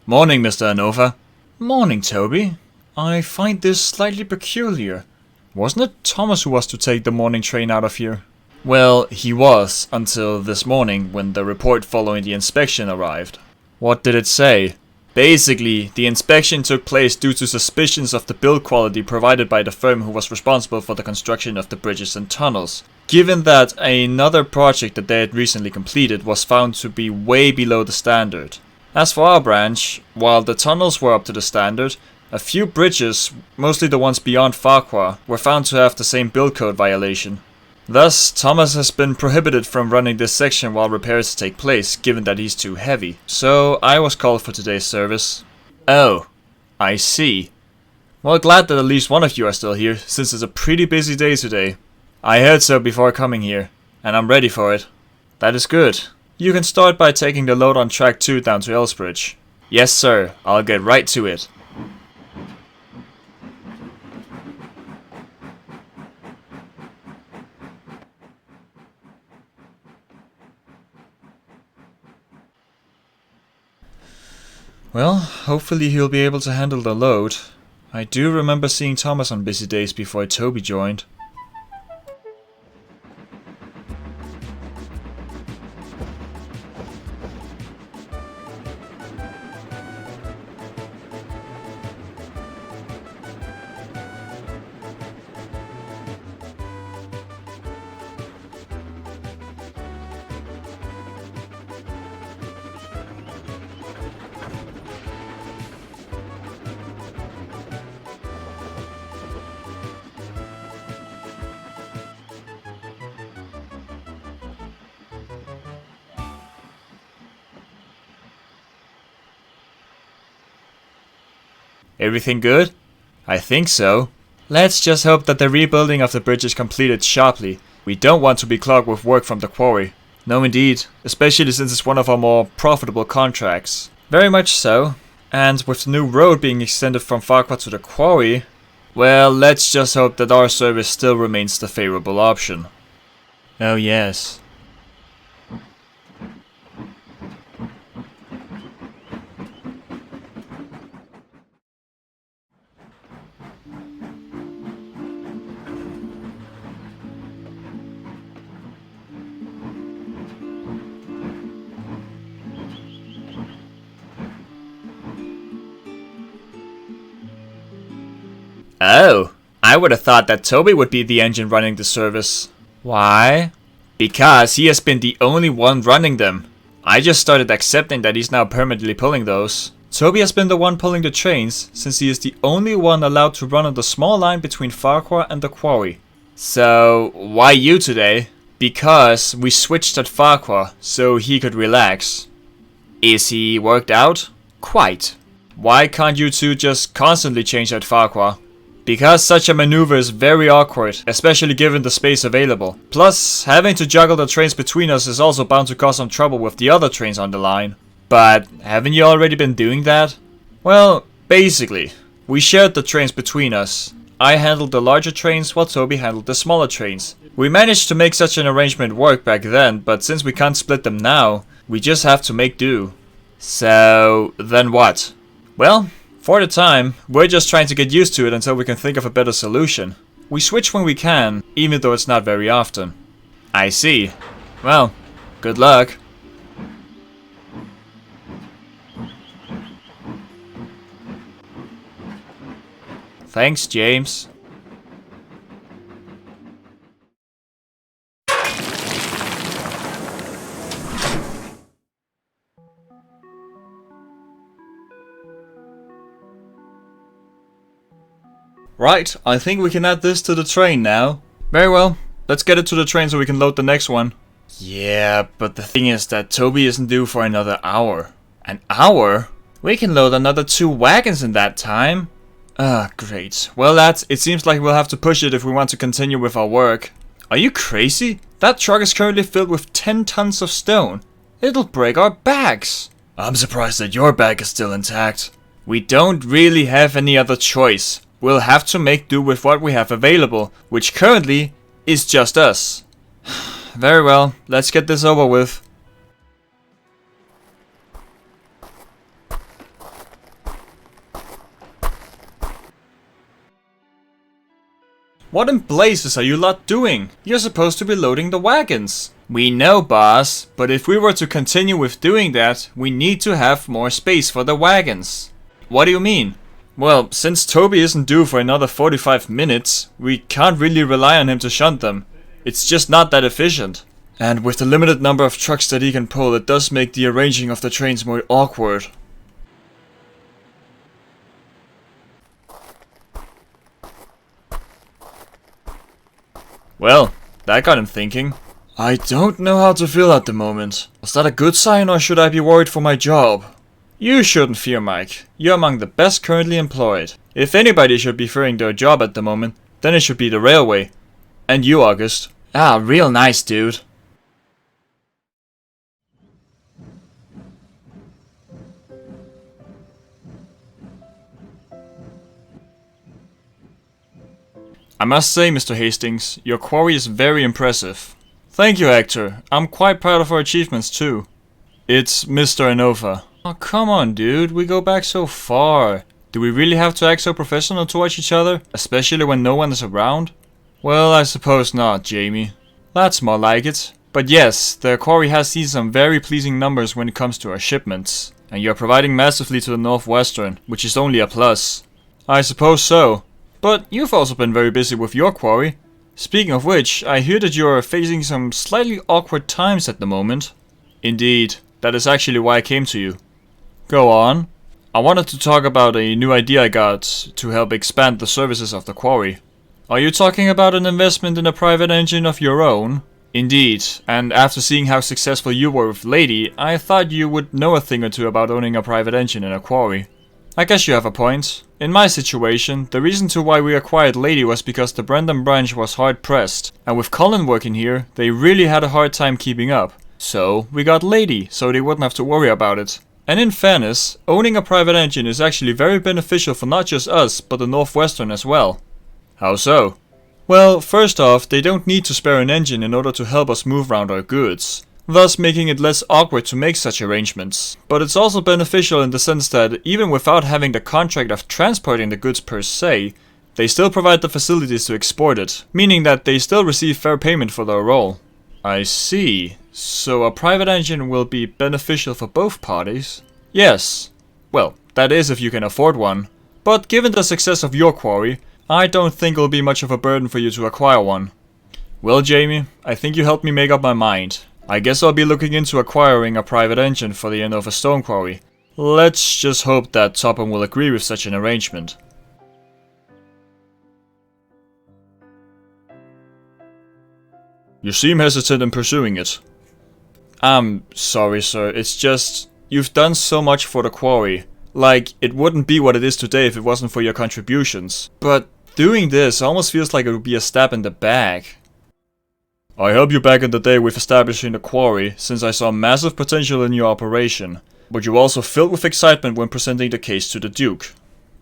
Morning, Mr. Anopha. Morning, Toby. I find this slightly peculiar. Wasn't it Thomas who was to take the morning train out of here? Well, he was, until this morning when the report following the inspection arrived. What did it say? Basically, the inspection took place due to suspicions of the build quality provided by the firm who was responsible for the construction of the bridges and tunnels, given that another project that they had recently completed was found to be way below the standard. As for our branch, while the tunnels were up to the standard, a few bridges, mostly the ones beyond Ffarquhar, were found to have the same build code violation. Thus, Thomas has been prohibited from running this section while repairs take place, given that he's too heavy. So, I was called for today's service. Oh, I see. Well, glad that at least one of you are still here, since it's a pretty busy day today. I heard so before coming here, and I'm ready for it. That is good. You can start by taking the load on track 2 down to Elsbridge. Yes, sir. I'll get right to it. Well, hopefully he'll be able to handle the load. I do remember seeing Thomas on busy days before Toby joined. Everything good? I think so. Let's just hope that the rebuilding of the bridge is completed sharply. We don't want to be clogged with work from the quarry. No indeed, especially since it's one of our more profitable contracts. Very much so. And with the new road being extended from Ffarquhar to the quarry, well, let's just hope that our service still remains the favorable option. Oh yes. Oh, I would have thought that Toby would be the engine running the service. Why? Because he has been the only one running them. I just started accepting that he's now permanently pulling those. Toby has been the one pulling the trains, since he is the only one allowed to run on the small line between Ffarquhar and the quarry. So, why you today? Because we switched at Ffarquhar, so he could relax. Is he worked out? Quite. Why can't you two just constantly change at Ffarquhar? Because such a maneuver is very awkward, especially given the space available. Plus, having to juggle the trains between us is also bound to cause some trouble with the other trains on the line. But haven't you already been doing that? Well, basically, we shared the trains between us. I handled the larger trains while Toby handled the smaller trains. We managed to make such an arrangement work back then, but since we can't split them now, we just have to make do. So, then what? Well, for the time, we're just trying to get used to it until we can think of a better solution. We switch when we can, even though it's not very often. I see. Well, good luck. Thanks, James. Right, I think we can add this to the train now. Very well, let's get it to the train so we can load the next one. Yeah, but the thing is that Toby isn't due for another hour. An hour? We can load another 2 wagons in that time. Ah, great. Well, lads, it seems like we'll have to push it if we want to continue with our work. Are you crazy? That truck is currently filled with 10 tons of stone. It'll break our backs. I'm surprised that your back is still intact. We don't really have any other choice. We'll have to make do with what we have available, which currently is just us. Very well, let's get this over with. What in blazes are you lot doing? You're supposed to be loading the wagons. We know, boss, but if we were to continue with doing that, we need to have more space for the wagons. What do you mean? Well, since Toby isn't due for another 45 minutes, we can't really rely on him to shunt them. It's just not that efficient. And with the limited number of trucks that he can pull, it does make the arranging of the trains more awkward. Well, that got him thinking. I don't know how to feel at the moment. Was that a good sign, or should I be worried for my job? You shouldn't fear, Mike. You're among the best currently employed. If anybody should be fearing their job at the moment, then it should be the railway. And you, August. Ah, real nice, dude. I must say, Mr. Hastings, your quarry is very impressive. Thank you, Hector. I'm quite proud of our achievements too. It's Mr. Anopha. Oh, come on, dude. We go back so far. Do we really have to act so professional towards each other? Especially when no one is around? Well, I suppose not, Jamie. That's more like it. But yes, the quarry has seen some very pleasing numbers when it comes to our shipments. And you're providing massively to the Northwestern, which is only a plus. I suppose so. But you've also been very busy with your quarry. Speaking of which, I hear that you're facing some slightly awkward times at the moment. Indeed, that is actually why I came to you. Go on. I wanted to talk about a new idea I got to help expand the services of the quarry. Are you talking about an investment in a private engine of your own? Indeed, and after seeing how successful you were with Lady, I thought you would know a thing or two about owning a private engine in a quarry. I guess you have a point. In my situation, the reason to why we acquired Lady was because the Brendan branch was hard pressed, and with Colin working here, they really had a hard time keeping up. So, we got Lady, so they wouldn't have to worry about it. And in fairness, owning a private engine is actually very beneficial for not just us, but the Northwestern as well. How so? Well, first off, they don't need to spare an engine in order to help us move around our goods, thus making it less awkward to make such arrangements. But it's also beneficial in the sense that even without having the contract of transporting the goods per se, they still provide the facilities to export it, meaning that they still receive fair payment for their role. I see. So a private engine will be beneficial for both parties? Yes. Well, that is if you can afford one. But given the success of your quarry, I don't think it'll be much of a burden for you to acquire one. Well, Jamie, I think you helped me make up my mind. I guess I'll be looking into acquiring a private engine for the Anopha stone quarry. Let's just hope that Topham will agree with such an arrangement. You seem hesitant in pursuing it. I'm sorry, sir. It's just, you've done so much for the quarry. Like, it wouldn't be what it is today if it wasn't for your contributions. But doing this almost feels like it would be a stab in the back. I helped you back in the day with establishing the quarry, since I saw massive potential in your operation. But you also filled with excitement when presenting the case to the Duke.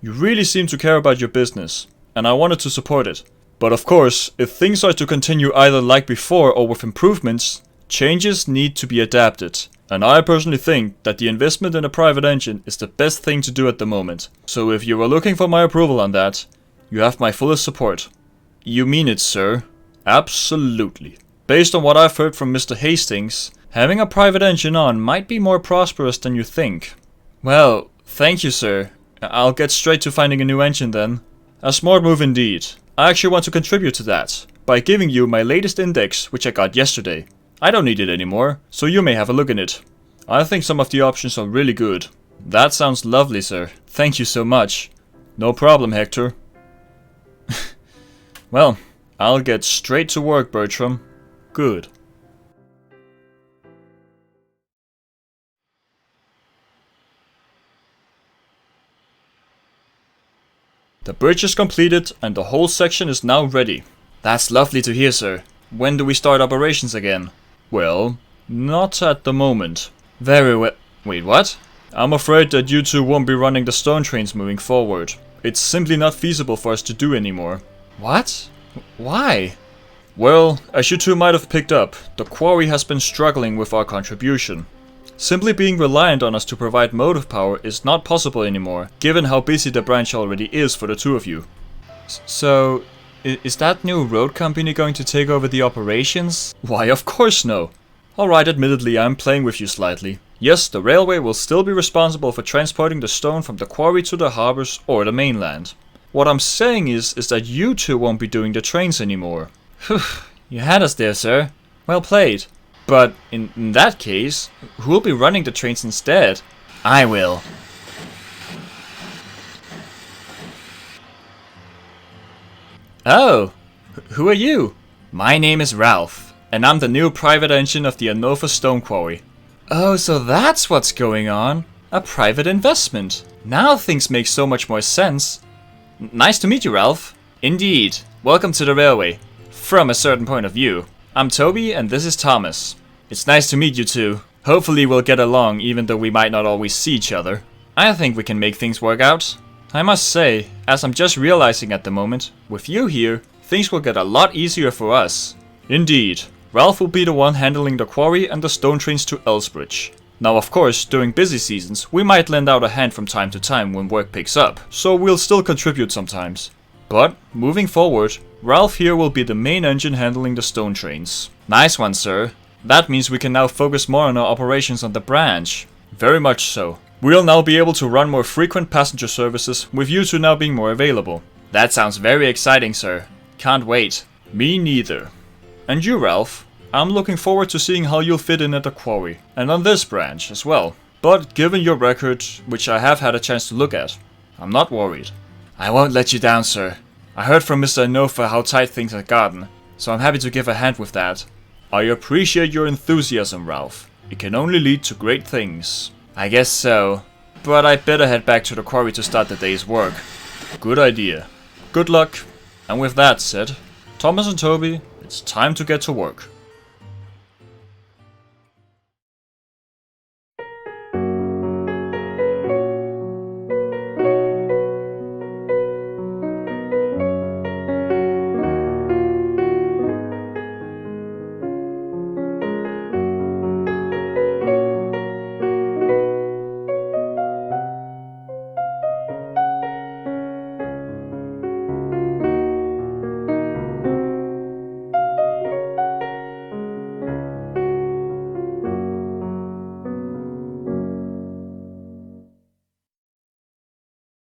You really seem to care about your business, and I wanted to support it. But of course, if things are to continue either like before or with improvements, changes need to be adapted. And I personally think that the investment in a private engine is the best thing to do at the moment. So if you are looking for my approval on that, you have my fullest support. You mean it, sir? Absolutely. Based on what I've heard from Mr. Hastings, having a private engine on might be more prosperous than you think. Well, thank you, sir. I'll get straight to finding a new engine then. A smart move indeed. I actually want to contribute to that, by giving you my latest index, which I got yesterday. I don't need it anymore, so you may have a look in it. I think some of the options are really good. That sounds lovely, sir. Thank you so much. No problem, Hector. Well, I'll get straight to work, Bertram. Good. The bridge is completed and the whole section is now ready. That's lovely to hear, sir. When do we start operations again? Well, not at the moment. Very well. Wait, what? I'm afraid that you two won't be running the stone trains moving forward. It's simply not feasible for us to do anymore. What? Why? Well, as you two might have picked up, the quarry has been struggling with our contribution. Simply being reliant on us to provide motive power is not possible anymore, given how busy the branch already is for the two of you. So, Is that new road company going to take over the operations? Why, of course no. Alright, admittedly, I'm playing with you slightly. Yes, the railway will still be responsible for transporting the stone from the quarry to the harbors or the mainland. What I'm saying is that you two won't be doing the trains anymore. Phew, you had us there, sir. Well played. But in that case, who'll be running the trains instead? I will. Oh, who are you? My name is Ralph, and I'm the new private engine of the Anopha stone quarry. Oh, so that's what's going on. A private investment. Now things make so much more sense. Nice to meet you, Ralph. Indeed. Welcome to the railway. From a certain point of view. I'm Toby, and this is Thomas. It's nice to meet you two. Hopefully we'll get along, even though we might not always see each other. I think we can make things work out. I must say, as I'm just realizing at the moment, with you here, things will get a lot easier for us. Indeed. Ralph will be the one handling the quarry and the stone trains to Elsbridge. Now of course, during busy seasons, we might lend out a hand from time to time when work picks up, so we'll still contribute sometimes. But, moving forward, Ralph here will be the main engine handling the stone trains. Nice one, sir. That means we can now focus more on our operations on the branch. Very much so. We'll now be able to run more frequent passenger services, with you two now being more available. That sounds very exciting, sir. Can't wait. Me neither. And you, Ralph? I'm looking forward to seeing how you'll fit in at the quarry, and on this branch as well. But given your record, which I have had a chance to look at, I'm not worried. I won't let you down, sir. I heard from Mr. Anopha how tight things had gotten, so I'm happy to give a hand with that. I appreciate your enthusiasm, Ralph. It can only lead to great things. I guess so. But I'd better head back to the quarry to start the day's work. Good idea. Good luck. And with that said, Thomas and Toby, it's time to get to work.